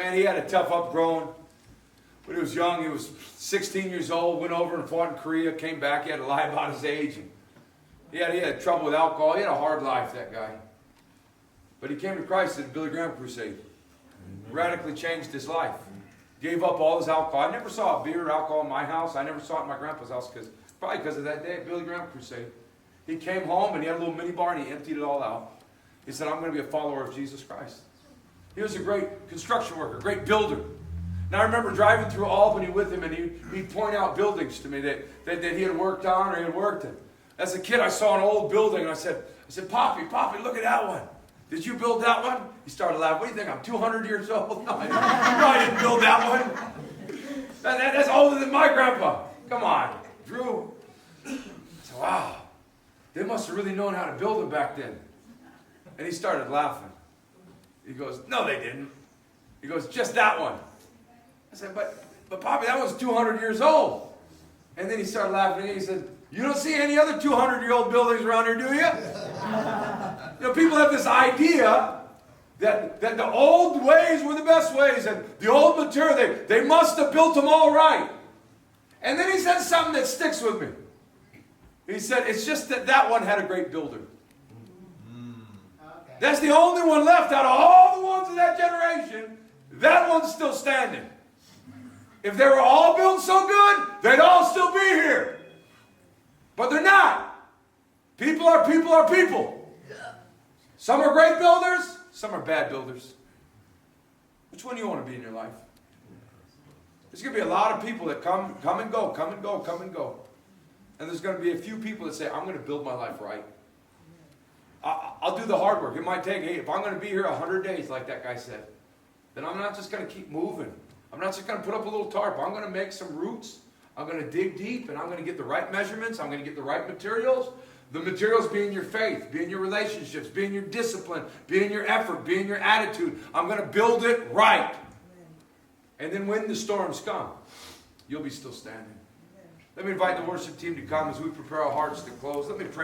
Man, he had a tough upbringing. When he was young, he was 16 years old, went over and fought in Korea, came back, he had to lie about his age. And he had trouble with alcohol. He had a hard life, that guy. But he came to Christ at the Billy Graham crusade. Radically changed his life. Gave up all his alcohol. I never saw beer or alcohol in my house. I never saw it in my grandpa's house, probably because of that day at Billy Graham crusade. He came home and he had a little mini bar and he emptied it all out. He said, I'm going to be a follower of Jesus Christ. He was a great construction worker, great builder. Now I remember driving through Albany with him, and he'd point out buildings to me that he had worked on or he had worked in. As a kid, I saw an old building, and I said, Poppy, look at that one. Did you build that one? He started laughing. What do you think, I'm 200 years old? No, I didn't build that one. That's older than my grandpa. Come on, Drew. I said, wow, they must have really known how to build it back then. And he started laughing. He goes, no, they didn't. He goes, just that one. I said, but Poppy, that was 200 years old. And then he started laughing and he said, you don't see any other 200-year-old buildings around here, do you? You know, people have this idea that the old ways were the best ways, and the old material, they must have built them all right. And then he said something that sticks with me. He said, it's just that one had a great builder. That's the only one left out of all the ones of that generation. That one's still standing. If they were all built so good, they'd all still be here. But they're not. People are people are people. Some are great builders, some are bad builders. Which one do you want to be in your life? There's going to be a lot of people that come and go, come and go, come and go. And there's going to be a few people that say, I'm going to build my life right. I'll do the hard work. It might take, hey, if I'm going to be here 100 days, like that guy said, then I'm not just going to keep moving. I'm not just going to put up a little tarp. I'm going to make some roots. I'm going to dig deep, and I'm going to get the right measurements. I'm going to get the right materials. The materials being your faith, being your relationships, being your discipline, being your effort, being your attitude. I'm going to build it right. And then when the storms come, you'll be still standing. Let me invite the worship team to come as we prepare our hearts to close. Let me pray.